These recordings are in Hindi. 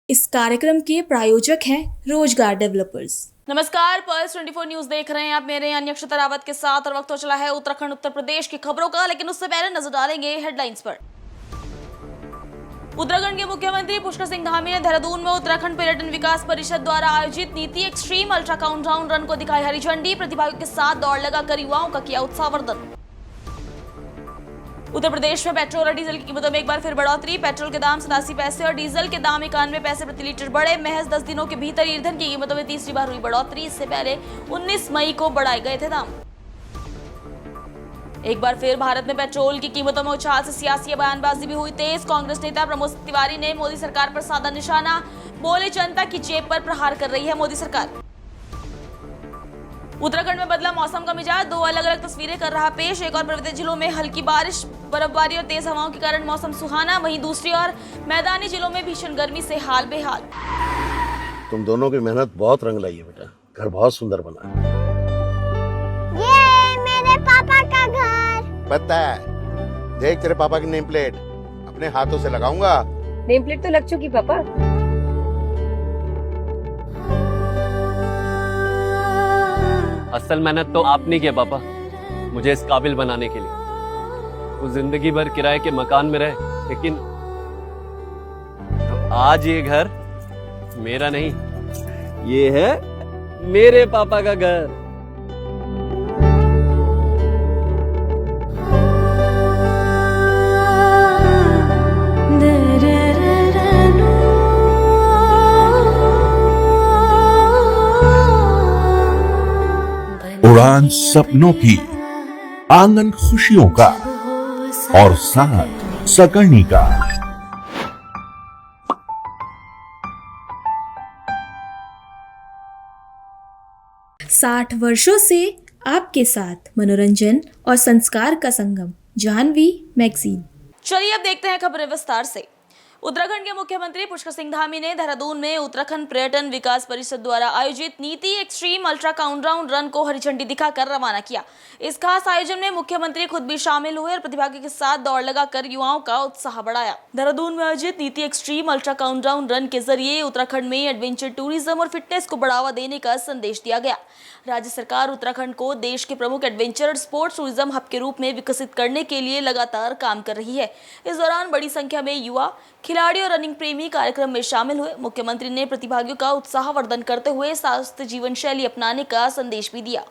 इस कार्यक्रम के प्रायोजक हैं रोजगार डेवलपर्स। नमस्कार, पल्स 24 न्यूज देख रहे हैं आप। मेरे यानी अक्षता रावत के साथ और वक्त हो चला है उत्तराखंड उत्तर प्रदेश की खबरों का, लेकिन उससे पहले नजर डालेंगे हेडलाइंस पर। उत्तराखंड के मुख्यमंत्री पुष्कर सिंह धामी ने देहरादून में उत्तराखंड पर्यटन विकास परिषद द्वारा आयोजित नीति एक्सट्रीम अल्ट्रा काउंटडाउन रन को दिखाई हरी झंडी। प्रतिभागियों के साथ दौड़ लगाकर युवाओं का किया उत्साहवर्धन। उत्तर प्रदेश में पेट्रोल और डीजल की कीमतों में एक बार फिर बढ़ोतरी। पेट्रोल के दाम 87 पैसे और डीजल के दाम 91 पैसे प्रति लीटर बढ़े। महज 10 दिनों के भीतर ईंधन की कीमतों में तीसरी बार हुई बढ़ोतरी। इससे पहले 19 मई को बढ़ाए गए थे दाम। एक बार फिर भारत में पेट्रोल की कीमतों में उछाल से सियासी बयानबाजी भी हुई तेज। कांग्रेस नेता प्रमोद तिवारी ने मोदी सरकार पर साधा निशाना। बोले, जनता की जेब पर प्रहार कर रही है मोदी सरकार। उत्तराखंड में बदला मौसम का मिजाज, दो अलग अलग तस्वीरें कर रहा पेश। एक और पर्वतीय जिलों में हल्की बारिश, बर्फबारी और तेज हवाओं के कारण मौसम सुहाना। वहीं दूसरी ओर मैदानी जिलों में भीषण गर्मी से हाल बेहाल। तुम दोनों की मेहनत बहुत रंग लाई है बेटा, घर बहुत सुंदर बना है। ये मेरे पापा का घर। पता है, देख तेरे पापा की नेम प्लेट अपने हाथों से लगाऊंगा। नेम प्लेट तो लग चुकी पापा। असल मेहनत तो आपने किया पापा, मुझे इस काबिल बनाने के लिए। वो जिंदगी भर किराए के मकान में रहे, लेकिन तो आज ये घर मेरा नहीं, ये है मेरे पापा का घर। उड़ान सपनों की, आंगन खुशियों का और साथ सकर्णी का। 60 वर्षों से आपके साथ मनोरंजन और संस्कार का संगम, जाह्नवी मैगजीन। चलिए अब देखते हैं खबरें विस्तार से। उत्तराखंड के मुख्यमंत्री पुष्कर सिंह धामी ने देहरादून में उत्तराखंड पर्यटन विकास परिषद द्वारा आयोजित नीति एक्सट्रीम अल्ट्रा काउंटडाउन रन को हरी झंडी दिखाकर रवाना किया। इस खास आयोजन में मुख्यमंत्री खुद भी शामिल हुए और प्रतिभागियों के साथ दौड़ लगाकर युवाओं का उत्साह बढ़ाया। देहरादून में आयोजित नीति एक्सट्रीम अल्ट्रा काउंटडाउन रन के जरिए उत्तराखंड में एडवेंचर टूरिज्म और फिटनेस को बढ़ावा देने का संदेश दिया गया। राज्य सरकार उत्तराखंड को देश के प्रमुख एडवेंचर और स्पोर्ट्स टूरिज्म हब के रूप में विकसित करने के लिए लगातार काम कर रही है। इस दौरान बड़ी संख्या में युवा, खिलाड़ी और रनिंग प्रेमी कार्यक्रम में शामिल हुए। मुख्यमंत्री ने प्रतिभागियों का उत्साहवर्धन करते हुए स्वस्थ जीवन शैली अपनाने का संदेश भी दिया।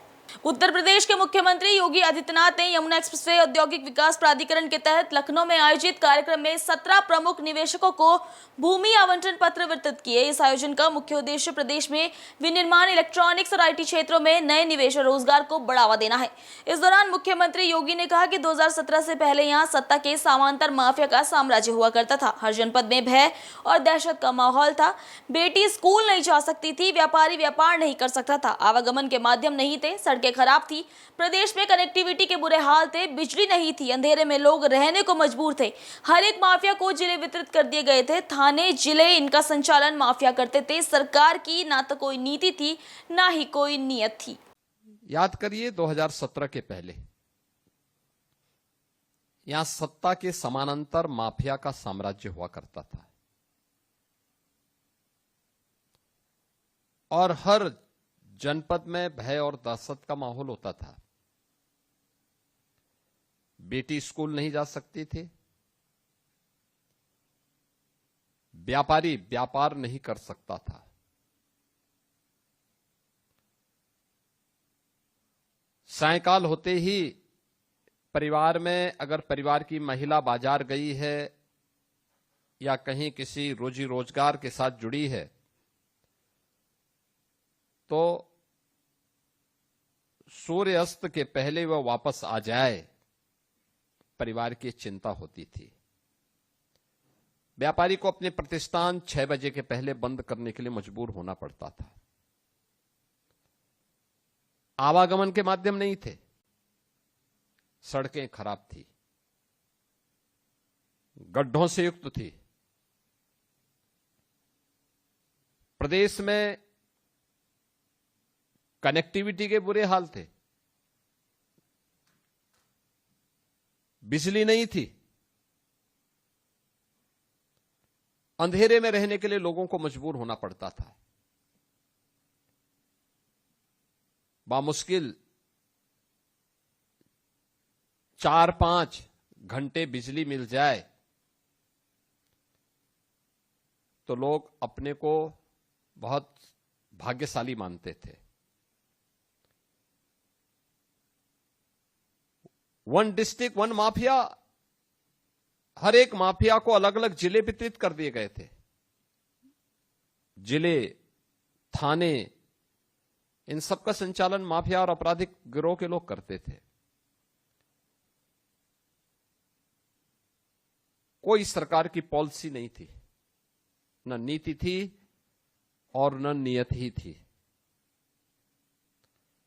उत्तर प्रदेश के मुख्यमंत्री योगी आदित्यनाथ ने यमुना एक्सप्रेसवे औद्योगिक विकास प्राधिकरण के तहत लखनऊ में आयोजित कार्यक्रम में 17 प्रमुख निवेशकों को भूमि आवंटन पत्र वितरित किए। इस आयोजन का मुख्य उद्देश्य प्रदेश में विनिर्माण, इलेक्ट्रॉनिक्स और IT क्षेत्रों में नए निवेश और रोजगार को बढ़ावा देना है। इस दौरान मुख्यमंत्री योगी ने कहा कि 2017 से पहले यहाँ सत्ता के समांतर माफिया का साम्राज्य हुआ करता था। हर जनपद में भय और दहशत का माहौल था। बेटी स्कूल नहीं जा सकती थी, व्यापारी व्यापार नहीं कर सकता था, आवागमन के माध्यम नहीं थे, सड़कें खराब थी, प्रदेश में कनेक्टिविटी के बुरे हाल थे, बिजली नहीं थी, अंधेरे में लोग रहने को मजबूर थे। हर एक माफिया को जिले वितरित कर दिए गए थे। थाने, जिले, इनका संचालन माफिया करते थे। सरकार की ना तो कोई नीति थी, ना ही कोई नियत थी। याद करिए 2017 के पहले यहां सत्ता के समानांतर माफिया का साम्राज्य हुआ करता था और हर जनपद में भय और दहशत का माहौल होता था। बेटी स्कूल नहीं जा सकती थी, व्यापारी व्यापार नहीं कर सकता था, सायंकाल होते ही परिवार में अगर परिवार की महिला बाजार गई है या कहीं किसी रोजी रोजगार के साथ जुड़ी है तो सूर्यास्त के पहले वह वापस आ जाए, परिवार की चिंता होती थी। व्यापारी को अपने प्रतिष्ठान 6 बजे के पहले बंद करने के लिए मजबूर होना पड़ता था। आवागमन के माध्यम नहीं थे, सड़कें खराब थी, गड्ढों से युक्त थी। प्रदेश में कनेक्टिविटी के बुरे हाल थे, बिजली नहीं थी, अंधेरे में रहने के लिए लोगों को मजबूर होना पड़ता था। बामुश्किल 4-5 घंटे बिजली मिल जाए तो लोग अपने को बहुत भाग्यशाली मानते थे। वन डिस्ट्रिक्ट वन माफिया, हर एक माफिया को अलग अलग जिले वितरित कर दिए गए थे। जिले, थाने, इन सब का संचालन माफिया और आपराधिक गिरोह के लोग करते थे। कोई सरकार की पॉलिसी नहीं थी, न नीति थी और न नियत ही थी।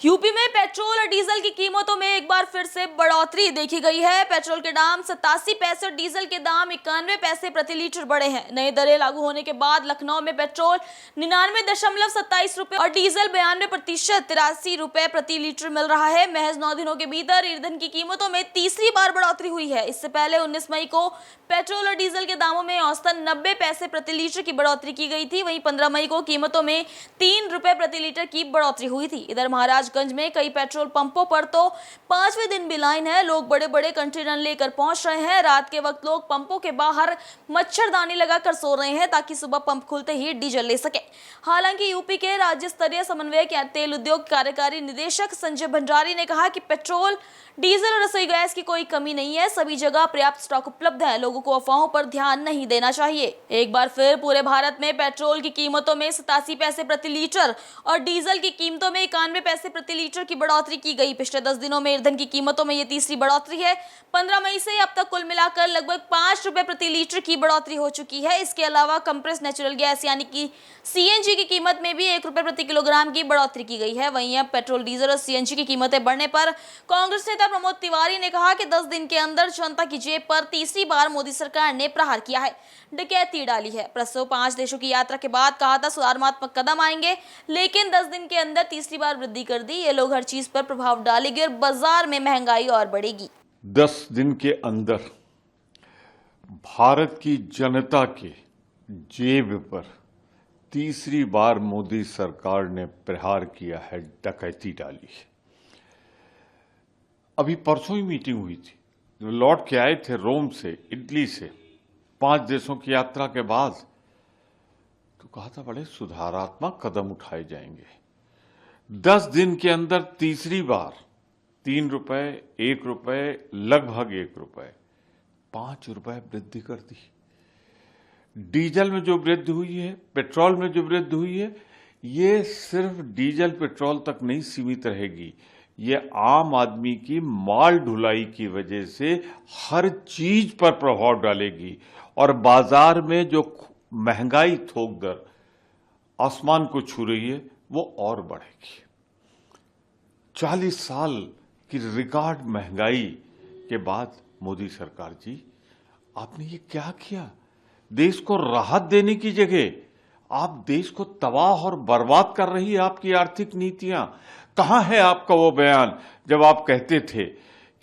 यूपी में पेट्रोल और डीजल की कीमतों में एक बार फिर से बढ़ोतरी देखी गई है। पेट्रोल के दाम 87 पैसे और डीजल के दाम 91 पैसे प्रति लीटर बढ़े हैं। नई दरें लागू होने के बाद लखनऊ में पेट्रोल 99.27 रुपए और डीजल 92% 83 रुपए प्रति लीटर मिल रहा है। महज 9 दिनों के भीतर ईंधन की कीमतों में तीसरी बार बढ़ोतरी हुई है। इससे पहले 19 मई को पेट्रोल और डीजल के दामों में औसतन 90 पैसे प्रति लीटर की बढ़ोतरी की गई थी। वहीं 15 मई को कीमतों में 3 रुपए प्रति लीटर की बढ़ोतरी हुई थी। इधर महाराजगंज में कई पेट्रोल पंपों पर तो 5वें दिन भी लाइन है। लोग बड़े बड़े कंटेनर लेकर पहुंच रहे हैं। रात के वक्त लोग पंपों के बाहर मच्छरदानी लगाकर सो रहे हैं ताकि सुबह पंप खुलते ही डीजल ले सके। हालांकि यूपी के राज्य स्तरीय समन्वयक या तेल उद्योग कार्यकारी निदेशक संजय भंडारी ने कहा कि पेट्रोल, डीजल और रसोई गैस की कोई कमी नहीं है। सभी जगह पर्याप्त स्टॉक उपलब्ध है। लोगों को अफवाहों पर ध्यान नहीं देना चाहिए। एक बार फिर पूरे भारत में पेट्रोल की कीमतों में 87 पैसे प्रति लीटर और डीजल की कीमतों में 91 पैसे प्रति लीटर की बढ़ोतरी की गई। पिछले 10 दिनों में ईंधन की कीमतों में ये तीसरी बढ़ोतरी है। 15 मई से अब तक कुल मिलाकर लगभग 5 रुपए प्रति लीटर की बढ़ोतरी हो चुकी है। इसके अलावा कंप्रेस नेचुरल गैस यानी कि सीएनजी की कीमत में भी 1 रुपए प्रति किलोग्राम की बढ़ोतरी की गई है। वहीं अब पेट्रोल, डीजल और सीएनजी की कीमतें बढ़ने पर कांग्रेस नेता प्रमोद तिवारी ने कहा कि 10 दिन के अंदर जनता की जेब पर तीसरी बार मोदी सरकार ने प्रहार किया है, डकैती डाली है। प्रस्ताव 5 देशों की यात्रा के बाद कहा था सुधारात्मक कदम आएंगे, लेकिन 10 दिन के अंदर तीसरी बार वृद्धि कर दी। ये लोग हर चीज पर प्रभाव डालेंगे और बाजार में महंगाई और बढ़ेगी। 10 दिन के अंदर भारत की जनता के जेब पर तीसरी बार मोदी सरकार ने प्रहार किया है, डकैती डाली है। अभी परसों ही मीटिंग हुई थी, लौट के आए थे रोम से, इटली से, 5 देशों की यात्रा के बाद, तो कहा था बड़े सुधारात्मक कदम उठाए जाएंगे। 10 दिन के अंदर तीसरी बार 3 रुपए, 1 रुपए, लगभग 1 रुपए, 5 रुपए वृद्धि कर दी। डीजल में जो वृद्धि हुई है, पेट्रोल में जो वृद्धि हुई है, ये सिर्फ डीजल पेट्रोल तक नहीं सीमित रहेगी। ये आम आदमी की माल ढुलाई की वजह से हर चीज पर प्रभाव डालेगी और बाजार में जो महंगाई थोक दर आसमान को छू रही है वो और बढ़ेगी। 40 साल की रिकॉर्ड महंगाई के बाद मोदी सरकार जी, आपने ये क्या किया? देश को राहत देने की जगह आप देश को तबाह और बर्बाद कर रही है आपकी आर्थिक नीतियां। कहां है आपका वो बयान जब आप कहते थे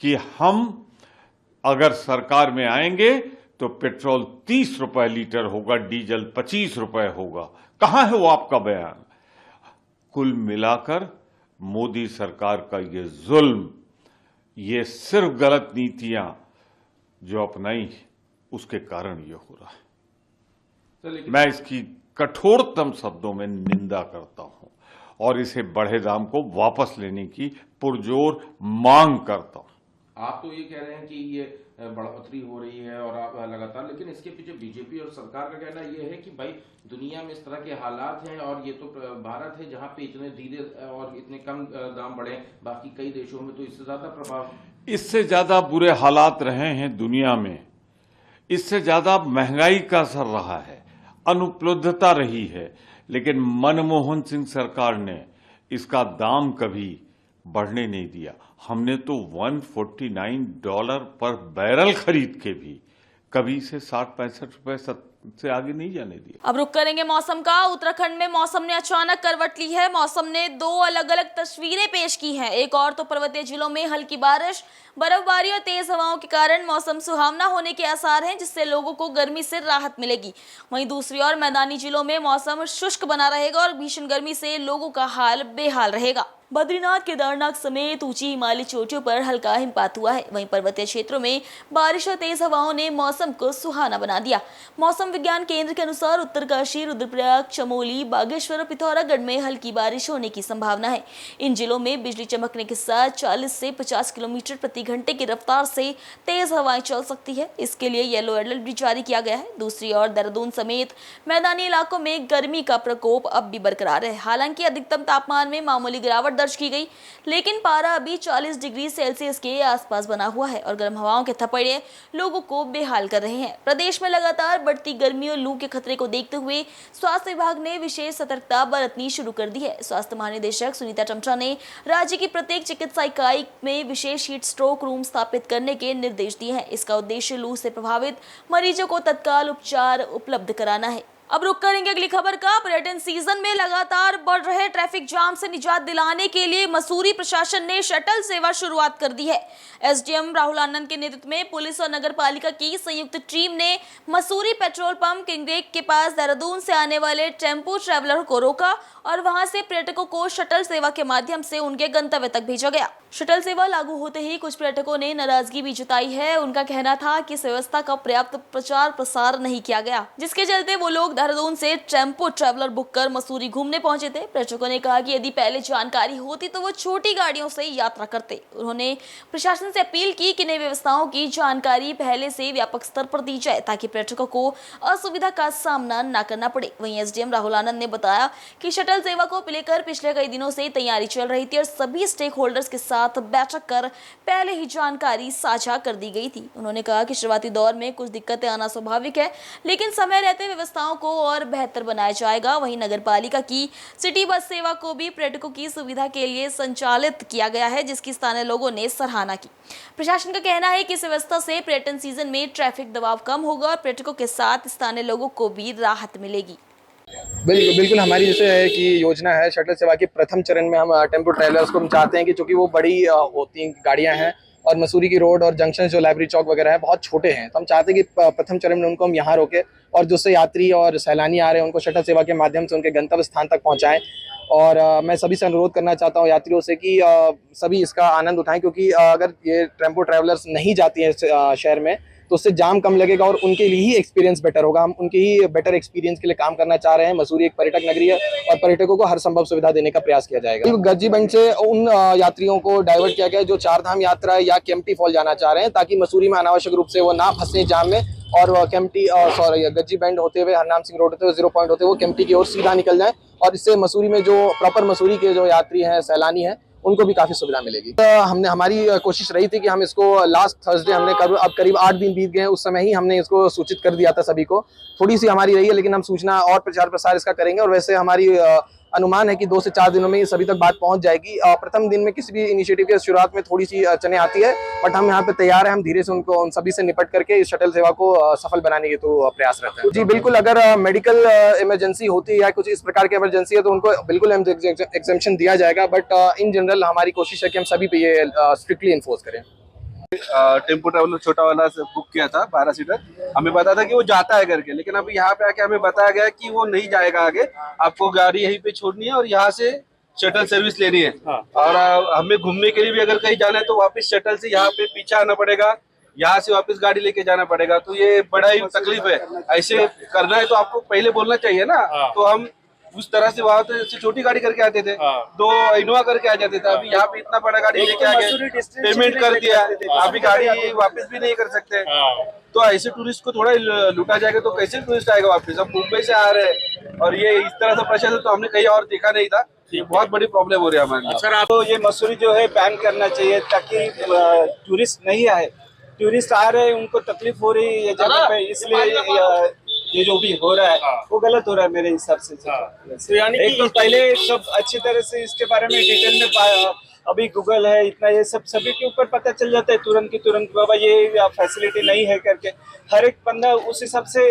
कि हम अगर सरकार में आएंगे तो पेट्रोल 30 रुपए लीटर होगा, डीजल 25 रुपए होगा? कहां है वो आपका बयान? कुल मिलाकर मोदी सरकार का ये जुल्म, ये सिर्फ गलत नीतियां जो अपनाई उसके कारण ये हो रहा है। मैं इसकी कठोरतम शब्दों में निंदा करता हूं और इसे बढ़े दाम को वापस लेने की पुरजोर मांग करता हूं। आप तो ये कह रहे हैं कि ये बढ़ोतरी हो रही है और आप लगातार, लेकिन इसके पीछे बीजेपी और सरकार का कहना यह है कि भाई दुनिया में इस तरह के हालात हैं और ये तो भारत है जहां पे इतने धीरे और इतने कम दाम बढ़े, बाकी कई देशों में तो इससे ज्यादा प्रभाव, इससे ज्यादा बुरे हालात रहे हैं दुनिया में, इससे ज्यादा महंगाई का असर रहा है, अनुपलब्धता रही है, लेकिन मनमोहन सिंह सरकार ने इसका दाम कभी बढ़ने नहीं दिया। हमने तो $149 पर बैरल खरीद के भी कभी इसे 60-65 रुपए से आगे नहीं जाने दिया। अब रुक करेंगे मौसम का। उत्तराखंड में मौसम ने अचानक करवट ली है। मौसम ने दो अलग अलग तस्वीरें पेश की हैं। एक और तो पर्वतीय जिलों में हल्की बारिश, बर्फबारी और तेज हवाओं के कारण मौसम सुहावना होने के आसार हैं, जिससे लोगों को गर्मी से राहत मिलेगी। वहीं दूसरी ओर मैदानी जिलों में मौसम शुष्क बना रहेगा और भीषण गर्मी से लोगों का हाल बेहाल रहेगा। बद्रीनाथ, केदारनाथ समेत ऊंची हिमालयी चोटियों पर हल्का हिमपात हुआ है। वहीं पर्वतीय क्षेत्रों में बारिश और तेज हवाओं ने मौसम को सुहाना बना दिया। मौसम विज्ञान केंद्र के अनुसार उत्तरकाशी, रुद्रप्रयाग, चमोली, बागेश्वर और पिथौरागढ़ में हल्की बारिश होने की संभावना है। इन जिलों में बिजली चमकने के साथ 40 से 50 किलोमीटर प्रति घंटे की रफ्तार से तेज हवाएं चल सकती है। इसके लिए येलो अलर्ट भी जारी किया गया है। दूसरी ओर देहरादून समेत मैदानी इलाकों में गर्मी का प्रकोप अब भी बरकरार है। हालांकि अधिकतम तापमान में मामूली गिरावट दर्ज की गई, लेकिन पारा अभी 40 डिग्री सेल्सियस के आसपास बना हुआ है और गर्म हवाओं के थपेड़े लोगों को बेहाल कर रहे हैं। प्रदेश में लगातार बढ़ती गर्मी और लू के खतरे को देखते हुए स्वास्थ्य विभाग ने विशेष सतर्कता बरतनी शुरू कर दी है। स्वास्थ्य महानिदेशक सुनीता टमटा ने राज्य की प्रत्येक चिकित्सा इकाई में विशेष हीट स्ट्रोक रूम स्थापित करने के निर्देश दिए हैं। इसका उद्देश्य लू से प्रभावित मरीजों को तत्काल उपचार उपलब्ध कराना है। अब रुक करेंगे अगली खबर का। पर्यटन सीजन में लगातार बढ़ रहे ट्रैफिक जाम से निजात दिलाने के लिए मसूरी प्रशासन ने शटल सेवा शुरुआत कर दी है। एसडीएम राहुल आनंद के नेतृत्व में पुलिस और नगर पालिका की संयुक्त टीम ने मसूरी पेट्रोल पंप किंगरेक के पास देहरादून से आने वाले टेम्पो ट्रैवलर को रोका और वहां से पर्यटकों को शटल सेवा के माध्यम से उनके गंतव्य तक भेजा गया। शटल सेवा लागू होते ही कुछ पर्यटकों ने नाराजगी भी जताई है। उनका कहना था कि इस व्यवस्था का पर्याप्त प्रचार प्रसार नहीं किया गया, जिसके चलते वो लोग देहरादून से टेम्पो ट्रैवलर बुक कर मसूरी घूमने पहुंचे थे। पर्यटकों ने कहा कि यदि पहले जानकारी होती तो वो छोटी गाड़ियों से यात्रा करते। उन्होंने प्रशासन से अपील की कि नई व्यवस्थाओं की जानकारी पहले से व्यापक स्तर पर दी जाए ताकि पर्यटकों को असुविधा का सामना न करना पड़े। वहीं एसडीएम राहुल आनंद ने बताया कि शटल सेवा को लेकर पिछले कई दिनों से तैयारी चल रही थी और सभी स्टेक होल्डर्स के साथ बैठक कर पहले ही जानकारी साझा कर दी गई थी। उन्होंने कहा कि शुरुआती दौर में कुछ दिक्कतें आना स्वाभाविक है, लेकिन समय रहते व्यवस्थाओं को और बेहतर बनाया जाएगा। वहीं नगर पालिका की सिटी बस सेवा को भी पर्यटकों की सुविधा के लिए संचालित किया गया है, जिसकी स्थानीय लोगों ने सराहना की। प्रशासन का कहना है कि इस व्यवस्था से पर्यटन सीजन में ट्रैफिक दबाव कम होगा और पर्यटकों के साथ स्थानीय लोगों को भी राहत मिलेगी। बिल्कुल हमारी जैसे है कि योजना है शटल सेवा के प्रथम चरण में हम टेम्पो ट्रैवलर्स को हम चाहते हैं कि चूंकि वो बड़ी होती गाड़ियां हैं और मसूरी की रोड और जंक्शन जो लाइब्रेरी चौक वगैरह है बहुत छोटे हैं, तो हम चाहते हैं कि प्रथम चरण में उनको हम यहाँ रोके और जो से यात्री और सैलानी आ रहे हैं उनको शटल सेवा के माध्यम से उनके गंतव्य स्थान तक पहुँचाएं। और मैं सभी से अनुरोध करना चाहता हूँ यात्रियों से कि सभी इसका आनंद उठाएं, क्योंकि अगर ये टेम्पो ट्रैवलर्स नहीं जाती हैं शहर में तो उससे जाम कम लगेगा और उनके लिए ही एक्सपीरियंस बेटर होगा। हम उनके ही बेटर एक्सपीरियंस के लिए काम करना चाह रहे हैं। मसूरी एक पर्यटक नगरी है और पर्यटकों को हर संभव सुविधा देने का प्रयास किया जाएगा। गज्जीबंड से उन यात्रियों को डाइवर्ट किया गया जो चारधाम यात्रा या केम्प्टी फॉल जाना चाह रहे हैं, ताकि मसूरी में अनावश्यक रूप से वो ना फंसे जाम में और गज्जीबंड होते हुए हरनाम सिंह रोड होते हुए 0 पॉइंट होते हुए वो केम्प्टी की ओर सीधा निकल जाए और इससे मसूरी में जो प्रॉपर मसूरी के जो यात्री हैं, सैलानी हैं, उनको भी काफी सुविधा मिलेगी। हमने हमारी कोशिश रही थी कि हम इसको लास्ट थर्सडे हमने अब करीब 8 दिन बीत गए हैं, उस समय ही हमने इसको सूचित कर दिया था सभी को। थोड़ी सी हमारी रही है, लेकिन हम सूचना और प्रचार प्रसार इसका करेंगे और वैसे हमारी अनुमान है कि 2 से 4 दिनों में सभी तक बात पहुंच जाएगी। प्रथम दिन में किसी भी इनिशिएटिव की शुरुआत में थोड़ी सी अड़चनें आती है, बट हम यहाँ पे तैयार हैं। हम धीरे से उन सभी से निपट करके इस शटल सेवा को सफल बनाने के तो प्रयास रहता है। जी बिल्कुल, अगर मेडिकल इमरजेंसी होती है या कुछ इस प्रकार की इमरजेंसी है तो उनको बिल्कुल एग्जेम्पशन दिया जाएगा, बट इन जनरल हमारी कोशिश है कि हम सभी पे ये स्ट्रिक्टली इन्फोर्स करें। टेम्पो ट्रैवलर छोटा वाला से बुक किया था 12 सीटर, हमें पता था कि वो जाता है करके, लेकिन अभी यहाँ पे आके हमें बताया गया कि वो नहीं जाएगा आगे, आपको गाड़ी यहीं पे छोड़नी है और यहाँ से शटल सर्विस लेनी है। और हमें घूमने के लिए भी अगर कहीं जाना है तो वापस शटल से यहाँ पे पीछे आना पड़ेगा, यहाँ से वापस गाड़ी लेके जाना पड़ेगा, तो ये बड़ा ही तकलीफ है। ऐसे करना है तो आपको पहले बोलना चाहिए ना, तो हम उस तरह से वहाँ से छोटी गाड़ी करके आते थे, 2 इनोवा करके आ जाते थे। अभी यहाँ पे इतना बड़ा गाड़ी लेके आ गए, पेमेंट कर दिया, अभी गाड़ी वापस भी नहीं कर सकते। तो ऐसे टूरिस्ट को थोड़ा लूटा जाएगा तो कैसे टूरिस्ट आएगा वापस? हम मुंबई से आ रहे हैं और ये इस तरह से प्रशासन तो हमने कहीं और देखा नहीं था। ये बहुत बड़ी प्रॉब्लम हो रही है हमारे लिए। सर आपको ये मसूरी जो है बैन करना चाहिए ताकि टूरिस्ट नहीं आए। टूरिस्ट आ रहे हैं, उनको तकलीफ हो रही है ये जगह पे, इसलिए ये जो भी हो रहा है वो गलत हो रहा है मेरे हिसाब से। तो यानी एक तो पहले सब अच्छी तरह से इसके बारे में डिटेल में अभी गूगल है इतना, ये सब सभी के ऊपर पता चल जाता है तुरंत की तुरंत, बाबा ये फैसिलिटी नहीं है करके। हर एक बंदा उस हिसाब से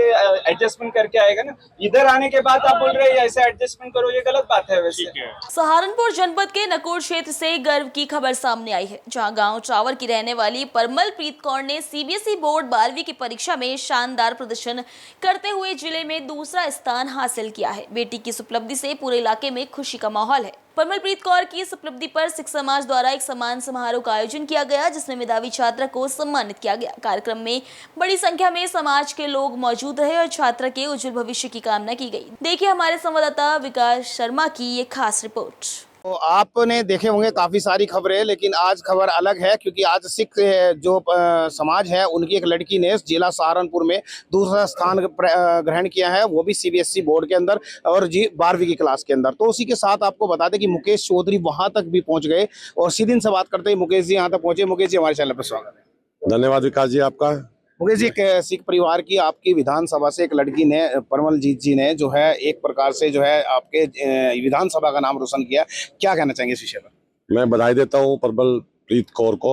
एडजस्टमेंट करके आएगा ना। इधर आने के बाद आप बोल रहे हैं ऐसे एडजस्टमेंट करो, ये गलत बात है वैसे। सहारनपुर जनपद के नकोड़ क्षेत्र से गर्व की खबर सामने आई है, जहां गांव चावर की रहने वाली परमल प्रीत कौर ने सीबीएसई बोर्ड 12वीं की परीक्षा में शानदार प्रदर्शन करते हुए जिले में दूसरा स्थान हासिल किया है। बेटी की इस उपलब्धि से पूरे इलाके में खुशी का माहौल है। परमल प्रीत कौर की इस उपलब्धि पर सिख समाज द्वारा एक सम्मान समारोह का आयोजन किया गया, जिसमें मेधावी छात्रा को सम्मानित किया गया। कार्यक्रम में बड़ी संख्या में समाज के लोग मौजूद रहे और छात्रा के उज्जवल भविष्य की कामना की गई। देखिए हमारे संवाददाता विकास शर्मा की ये खास रिपोर्ट। तो आपने देखे होंगे काफ़ी सारी खबरें, लेकिन आज खबर अलग है क्योंकि आज सिख जो समाज है उनकी एक लड़की ने जिला सहारनपुर में दूसरा स्थान ग्रहण किया है, वो भी सीबीएसई बोर्ड के अंदर और जी 12वीं की क्लास के अंदर। तो उसी के साथ आपको बता दें कि मुकेश चौधरी वहां तक भी पहुंच गए और सीधे दिन से बात करते ही मुकेश जी यहाँ तक पहुंचे। मुकेश जी हमारे चैनल पर स्वागत है। धन्यवाद विकास जी आपका। मुकेश जी, सिख परिवार की आपकी विधानसभा से एक लड़की ने, परमलजीत जी ने जो है एक प्रकार से जो है आपके विधानसभा का नाम रोशन किया, क्या कहना चाहेंगे इस विषय पर? मैं बधाई देता हूँ परमल प्रीत कौर को,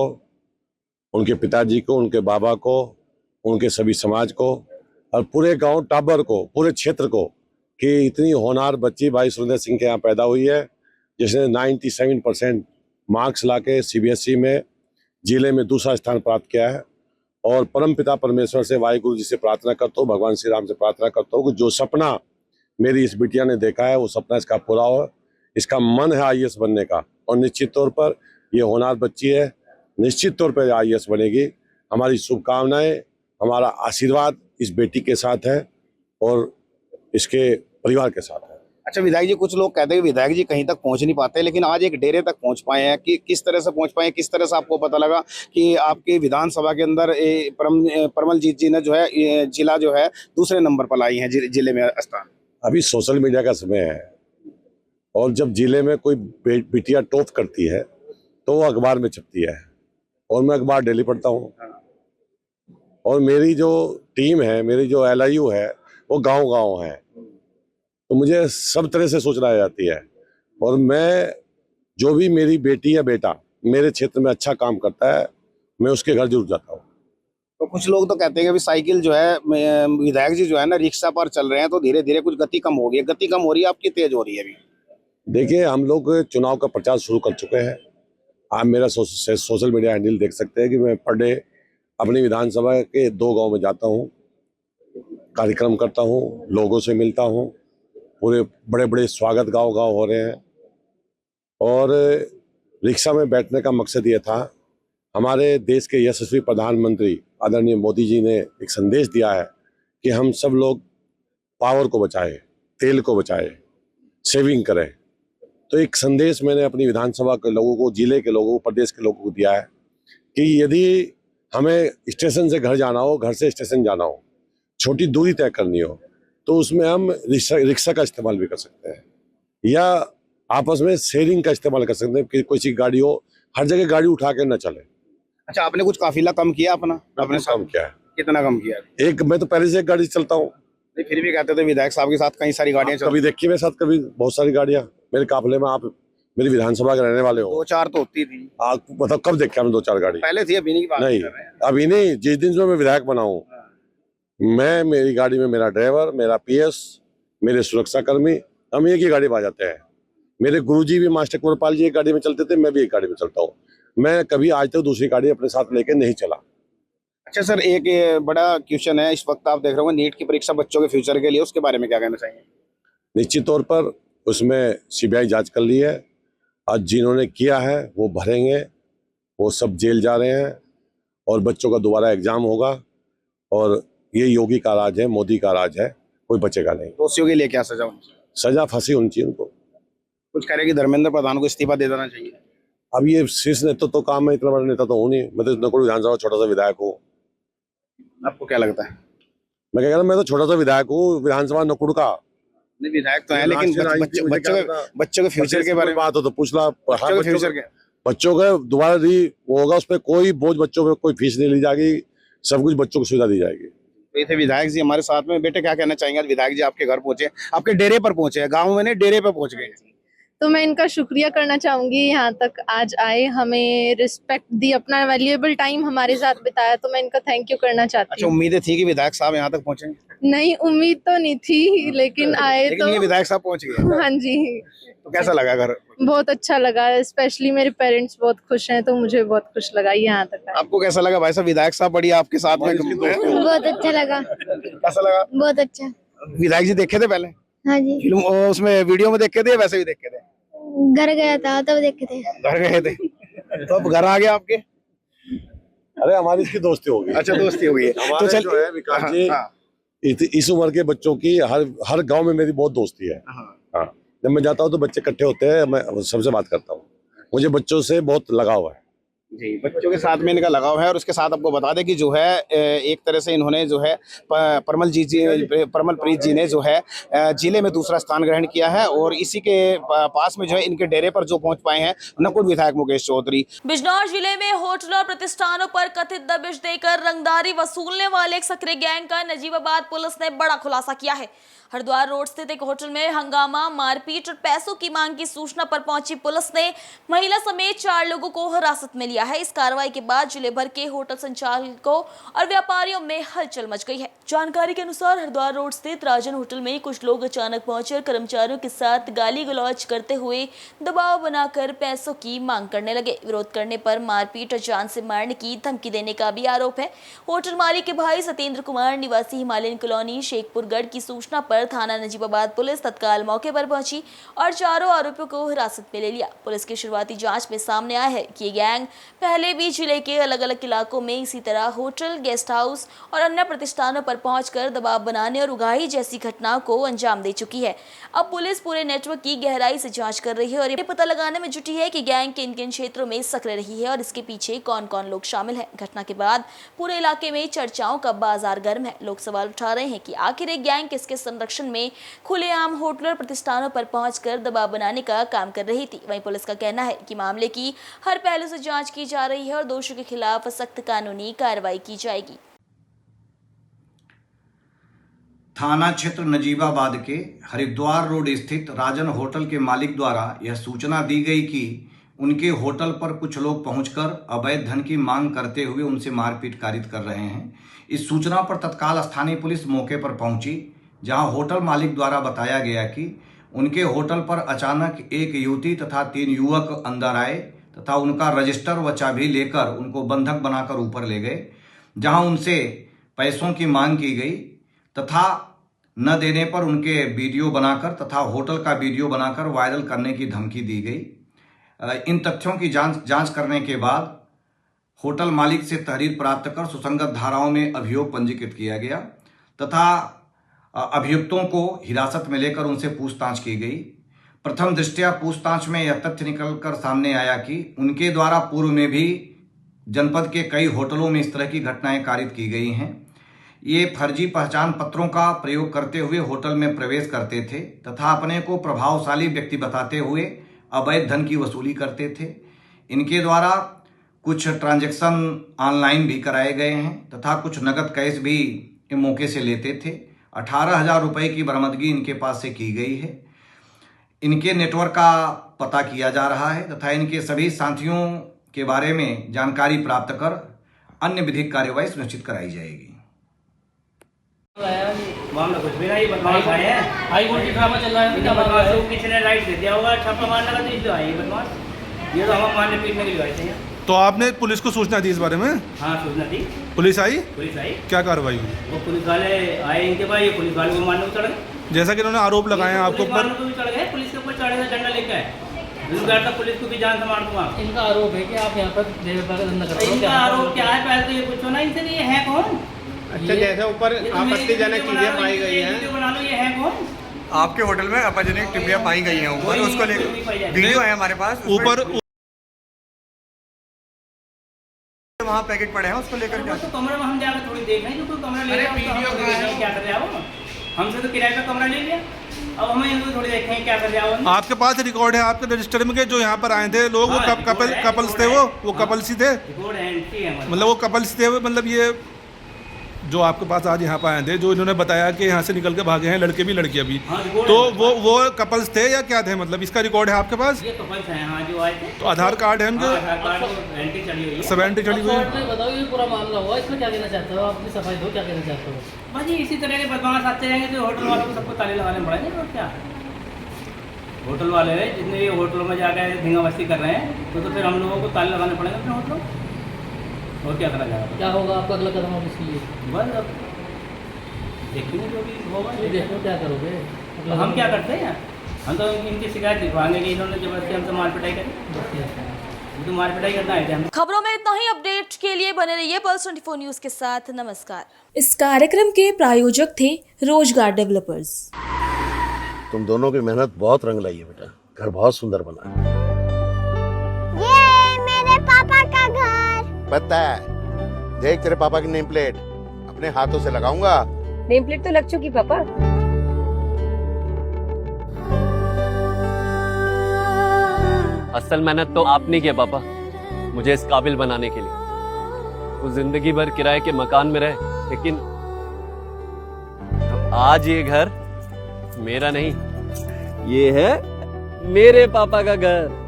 उनके पिताजी को, उनके बाबा को, उनके सभी समाज को और पूरे गांव टाबर को, पूरे क्षेत्र को कि इतनी होनहार बच्ची भाई सुरेंद्र सिंह के यहाँ पैदा हुई है, जिसने 97% मार्क्स लाके सीबीएसई में जिले में दूसरा स्थान प्राप्त किया है। और परमपिता परमेश्वर से, वाहिगुरु जी से प्रार्थना करता हूँ, भगवान श्री राम से प्रार्थना करता हूँ कि जो सपना मेरी इस बिटिया ने देखा है वो सपना इसका पूरा हो। इसका मन है आईएएस बनने का और निश्चित तौर पर ये होनहार बच्ची है, निश्चित तौर पर आईएएस बनेगी। हमारी शुभकामनाएं, हमारा आशीर्वाद इस बेटी के साथ है और इसके परिवार के साथ है। अच्छा विधायक जी, कुछ लोग कहते हैं विधायक जी कहीं तक पहुंच नहीं पाते, लेकिन आज एक डेरे तक पहुंच पाए हैं। कि किस तरह से पहुंच पाए, किस तरह से आपको पता लगा कि आपकी विधानसभा के अंदर परमलजीत जी ने जो है जिला जो है दूसरे नंबर पर लाई है जिले में स्थान? अभी सोशल मीडिया का समय है और जब जिले में कोई बिटिया टॉप करती है तो वो अखबार में छपती है और मैं अखबार डेली पढ़ता हूँ। और मेरी जो टीम है, मेरी जो LIU है वो गांव-गांव है, तो मुझे सब तरह से सोचना आ जाती है। और मैं जो भी मेरी बेटी या बेटा मेरे क्षेत्र में अच्छा काम करता है, मैं उसके घर जरूर जाता हूँ। तो कुछ लोग तो कहते हैं कि अभी साइकिल जो है विधायक जी जो है ना रिक्शा पर चल रहे हैं, तो धीरे धीरे कुछ गति कम हो गई है। गति कम हो रही है आपकी, तेज हो रही है अभी? देखिए, हम लोग चुनाव का प्रचार शुरू कर चुके हैं। आप मेरा सोशल मीडिया हैंडल देख सकते हैं कि मैं पर डे अपनी विधानसभा के 2 गाँव में जाता हूँ, कार्यक्रम करता हूँ, लोगों से मिलता हूँ। पूरे बड़े बड़े स्वागत गांव-गांव हो रहे हैं। और रिक्शा में बैठने का मकसद ये था, हमारे देश के यशस्वी प्रधानमंत्री आदरणीय मोदी जी ने एक संदेश दिया है कि हम सब लोग पावर को बचाएं, तेल को बचाएं, सेविंग करें। तो एक संदेश मैंने अपनी विधानसभा के लोगों को, जिले के लोगों को, प्रदेश के लोगों को दिया है कि यदि हमें स्टेशन से घर जाना हो, घर से स्टेशन जाना हो, छोटी दूरी तय करनी हो, तो उसमें हम रिक्शा का इस्तेमाल भी कर सकते हैं या आपस में शेयरिंग का इस्तेमाल कर सकते हैं कि कोई सी गाड़ी हो, हर जगह गाड़ी उठा के न चले। अच्छा, आपने कुछ काफिला कम किया अपना? आपने कम किया है? कितना कम किया? मैं तो पहले से एक गाड़ी चलता हूँ। नहीं, फिर भी कहते थे विधायक साहब के साथ कई सारी गाड़ियां कभी देखी मेरे साथ, कभी बहुत सारी गाड़ियां मेरे काफिले में। आप मेरी विधानसभा के रहने वाले हो। 2-4 तो होती थी। आप मतलब कब देखे हमने 2-4 गाड़ी? पहले थी, अभी नहीं की बात नहीं, अभी नहीं। जिस दिन जो मैं विधायक बना हूँ, मैं मेरी गाड़ी में मेरा ड्राइवर, मेरा PS, मेरे सुरक्षाकर्मी, हम एक ही गाड़ी में आ जाते हैं। मेरे गुरुजी भी मास्टर कुंवरपाल जी एक गाड़ी में चलते थे, मैं भी एक गाड़ी में चलता हूँ। मैं कभी आज तक दूसरी गाड़ी अपने साथ लेके नहीं चला। अच्छा सर, एक बड़ा क्वेश्चन है इस वक्त, आप देख रहे हो नीट की परीक्षा बच्चों के फ्यूचर के लिए, उसके बारे में क्या कहना चाहिए? निश्चित तौर पर उसमें CBI जांच कर ली है। आज जिन्होंने किया है वो भरेंगे, वो सब जेल जा रहे हैं और बच्चों का दोबारा एग्जाम होगा। और ये योगी का राज है, मोदी का राज है, कोई बचेगा नहीं। दोषियों के लिए क्या सजा होनी चाहिए? सजा फांसी होनी चाहिए उनको। कुछ कह रहे कि धर्मेंद्र प्रधान को इस्तीफा दे देना चाहिए। अब ये शीर्ष नेतृत्व तो काम है, इतना बड़ा नेता तो हूँ नहीं। मैं तो नकुड़ विधानसभा छोटा सा विधायक हूँ। आपको क्या लगता है? मैं क्या कह रहा हूँ, मैं तो छोटा सा विधायक हूँ विधानसभा नकुड़ का। नहीं, विधायक तो है, लेकिन बच्चों के फ्यूचर के बारे में बात हो तो पूछ ला। बच्चों के फ्यूचर के, बच्चों का दोबारा वो होगा, उस पर कोई बोझ बच्चों पे कोई फीस नहीं ली जाएगी, सब कुछ बच्चों को सुविधा दी जाएगी। तो ये थे विधायक जी हमारे साथ में। बेटे क्या कहना चाहेंगे? आज विधायक जी आपके घर पहुंचे, आपके डेरे पर पहुंचे, गाँव में नहीं डेरे पर पहुंच गए। तो मैं इनका शुक्रिया करना चाहूँगी, यहाँ तक आज आए, हमें रिस्पेक्ट दी, अपना वैल्यूएबल टाइम हमारे साथ बिताया, तो मैं इनका थैंक यू करना चाहती अच्छा, हूँ। उम्मीदें थी कि विधायक साहब यहाँ तक पहुंचेंगे? नहीं, उम्मीद तो नहीं थी, लेकिन आए लेकिन तो ये विधायक साहब पहुंच गए। हाँ जी, तो कैसा लगा घर? बहुत अच्छा लगा, स्पेशली मेरे पेरेंट्स बहुत खुश हैं, तो मुझे बहुत खुश लगा यहाँ तक आए। आपको कैसा लगा भाई साहब, विधायक साहब बढ़िया आपके साथ में? बहुत अच्छा लगा। कैसा लगा? बहुत अच्छा। विधायक जी देखे थे पहले हाँ जी, फिल्म, उसमें वीडियो में देखे थे, वैसे भी देखे थे? घर गया था तब देखे थे। घर गए थे तो अब घर आ गए आपके? अरे हमारी इसकी दोस्ती हो गई। अच्छा, दोस्ती हो गई। तो चल जो है विकास जी, इस उम्र के बच्चों की हर गांव में मेरी बहुत दोस्ती है। हाँ, जब मैं जाता हूँ तो बच्चे इकट्ठे होते हैं, मैं सबसे बात करता हूँ, मुझे बच्चों से बहुत लगाव है जी। बच्चों के साथ में इनका लगाव है। और उसके साथ आपको बता दें कि जो है एक तरह से इन्होंने जो है परमलप्रीत जी ने जो है जिले में दूसरा स्थान ग्रहण किया है। और इसी के पास में जो है इनके डेरे पर जो पहुंच पाए हैं नकुल विधायक मुकेश चौधरी। बिजनौर जिले में होटल और प्रतिष्ठानों पर कथित दबिश देकर रंगदारी वसूलने वाले एक सक्रिय गैंग का नजीबाबाद पुलिस ने बड़ा खुलासा किया है। हरिद्वार रोड स्थित एक होटल में हंगामा, मारपीट और पैसों की मांग की सूचना पर पहुंची पुलिस ने महिला समेत 4 लोगों को हिरासत में लिया है। इस कार्रवाई के बाद जिले भर के होटल संचालकों और व्यापारियों में हलचल मच गई है। जानकारी के अनुसार हरिद्वार रोड स्थित राजन होटल में कुछ लोग अचानक पहुंचे और कर्मचारियों के साथ गाली गलौज करते हुए दबाव बनाकर पैसों की मांग करने लगे। विरोध करने पर मारपीट और जान से मारने की धमकी देने का भी आरोप है। होटल मालिक के भाई सत्येंद्र कुमार निवासी हिमालयन कॉलोनी शेखपुरगढ़ की सूचना पर थाना नजीबाबाद पुलिस तत्काल मौके पर पहुंची और 4 आरोपियों को हिरासत में ले लिया। पुलिस की शुरुआती जांच में सामने आया है कि ये गैंग पहले भी जिले के अलग अलग इलाकों में इसी तरह होटल, गेस्ट हाउस और अन्य प्रतिष्ठानों पर पहुंचकर दबाव बनाने और उगाही जैसी घटनाओं को अंजाम दे चुकी है। अब पुलिस पूरे नेटवर्क की गहराई से जांच कर रही है और ये पता लगाने में जुटी है कि गैंग किन किन क्षेत्रों में सक्रिय रही है और इसके पीछे कौन कौन लोग शामिल हैं। घटना के बाद पूरे इलाके में चर्चाओं का बाजार गर्म है। लोग सवाल उठा रहे हैं कि आखिर एक गैंग किसके संरक्षण में खुलेआम होटल और प्रतिष्ठानों पर पहुंचकर दबाव बनाने का काम कर रही थी। वहीं पुलिस का कहना है कि मामले की हर पहलू से जांच की जा रही है और दोषियों के खिलाफ सख्त कानूनी कार्रवाई की जाएगी। थाना क्षेत्र नजीबाबाद के हरिद्वार रोड स्थित राजन होटल के मालिक द्वारा यह सूचना दी गई कि उनके होटल पर कुछ लोग पहुंचकर अवैध धन की मांग करते हुए उनसे मारपीट कारित कर रहे हैं। इस सूचना पर तत्काल स्थानीय पुलिस मौके पर पहुंची, जहां होटल मालिक द्वारा बताया गया कि उनके होटल पर अचानक एक युवती तथा 3 युवक अंदर आए तथा उनका रजिस्टर व चाबी लेकर उनको बंधक बनाकर ऊपर ले गए, जहां उनसे पैसों की मांग की गई तथा न देने पर उनके वीडियो बनाकर तथा होटल का वीडियो बनाकर वायरल करने की धमकी दी गई। इन तथ्यों की जांच करने के बाद होटल मालिक से तहरीर प्राप्त कर सुसंगत धाराओं में अभियोग पंजीकृत किया गया तथा अभियुक्तों को हिरासत में लेकर उनसे पूछताछ की गई। प्रथम दृष्टया पूछताछ में यह तथ्य निकलकर सामने आया कि उनके द्वारा पूर्व में भी जनपद के कई होटलों में इस तरह की घटनाएं कारित की गई हैं। ये फर्जी पहचान पत्रों का प्रयोग करते हुए होटल में प्रवेश करते थे तथा अपने को प्रभावशाली व्यक्ति बताते हुए अवैध धन की वसूली करते थे। इनके द्वारा कुछ ट्रांजैक्शन ऑनलाइन भी कराए गए हैं तथा कुछ नगद कैश भी मौके से लेते थे। 18,000 रुपए की बरामदगी इनके पास से की गई है। इनके नेटवर्क का पता किया जा रहा है तथा इनके सभी साथियों के बारे में जानकारी प्राप्त कर अन्य विधिक कार्यवाही सुनिश्चित कराई जाएगी। मामला कुछ भी नहीं, बदमाश आए हैं, हाई कोर्ट की ड्रामा चल रहा है, बदमाश को किसी ने राइट दे दिया होगा, छापा मारने का, तो इसलिए आए बदमाश। ये तो हम मारने पीटने के लिए आए थे। तो आपने पुलिस को सूचना दी इस बारे में? हाँ, सूचना दी। पुलिस आई? पुलिस आई। क्या कार्रवाई हुई? वो पुलिस वाले आए, इनके बाद ये पुलिस वाले को मारने को चढ़ गए। जैसा कि इन्होंने आरोप लगाए हैं आपके ऊपर, भी चढ़ गए, पुलिस के ऊपर चढ़े झंडा लेके आए, पुलिस को भी जान से मार दूंगा। इनका आरोप है कि आप यहाँ पर धंधा करते हैं। इनका आरोप क्या है? पहले तो ये पूछो ना इनसे, ये है कौन? अच्छा, जैसे ऊपर आपत्तिजनक चीजें पाई गई हैं, बना लो, ये है कौन? आपके होटल में आपत्तिजनक टिप्पणियां पाई गई हैं ऊपर, उसको लेकर वीडियो है हमारे पास। ऊपर वहाँ पैकेट पड़े हैं, उसको लेकर तो कमरे में हम जाकर थोड़ी देख रहे हैं, जो कमरा ले रहा है क्या कर रहे हो? हमसे तो किराए का कमरा ले लिया, अब हमें इनको थोड़ी देखें क्या कर रहे हो। आपके पास रिकॉर्ड है आपके रजिस्टर में के जो यहाँ पर आए थे लोग, वो कपल्स थे, वो कपल्स ही थे, मतलब वो कपल्स थे, मतलब ये जो आपके पास आज यहाँ पे आए थे, जो इन्होंने बताया कि यहाँ से निकल के भागे हैं लड़के भी लड़कियाँ भी, तो वो कपल्स थे या क्या थे? मतलब इसका रिकॉर्ड है आपके पास? ये कपल्स हैं, हाँ, जो आए थे। तो आधार कार्ड है उनके? आधार कार्ड और एंट्री चली हुई है। सब एंट्री चली हुई है। शॉर्ट में बताओ ये पूरा मामला हुआ, इसमें क्या कहना चाहते हो? अपनी सफाई दो, क्या कहना चाहते हो? भाजी इसी तरह के बदमाश आते रहेंगे तो होटल वालों को सबको ताले लगाने पड़ेंगे और क्या। होटल वाले जितने भी होटलों में जाकर धींगा मस्ती कर रहे हैं तो फिर हम लोगों को ताले लगाने पड़ेंगे अपने होटलों। और क्या करा जाएगा? क्या होगा आपका अगला कदम अब इसके लिए? बस अब देखेंगे जो भी होगा। ये देखो क्या करोगे? मतलब हम क्या करते हैं, हम तो इनकी शिकायत लिखवाएंगे कि इन्होंने जबरदस्ती हमसे मार पिटाई करी। तो मार पिटाई करना है हम। खबरों में इतना ही। अपडेट के लिए बने रहिए पल्स 24 न्यूज के साथ। नमस्कार। इस कार्यक्रम के प्रायोजक थे रोजगार डेवलपर्स। तुम दोनों की मेहनत बहुत रंग लाई है बेटा, घर बहुत सुंदर बना है। ये मेरे पापा का घर। पता है, देख तेरे पापा की नेम प्लेट अपने हाथों से लगाऊंगा। नेम प्लेट तो लग चुकी पापा। असल मेहनत तो आपने की है पापा, मुझे इस काबिल बनाने के लिए। वो जिंदगी भर किराए के मकान में रहे, लेकिन आज ये घर मेरा नहीं, ये है मेरे पापा का घर।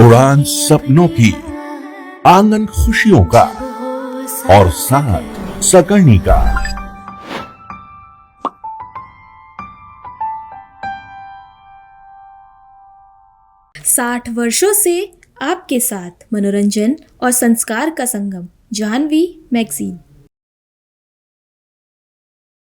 उड़ान सपनों की, आंगन खुशियों का और साथ सकर्णी का। 60 वर्षों से आपके साथ मनोरंजन और संस्कार का संगम, जाह्नवी मैगजीन।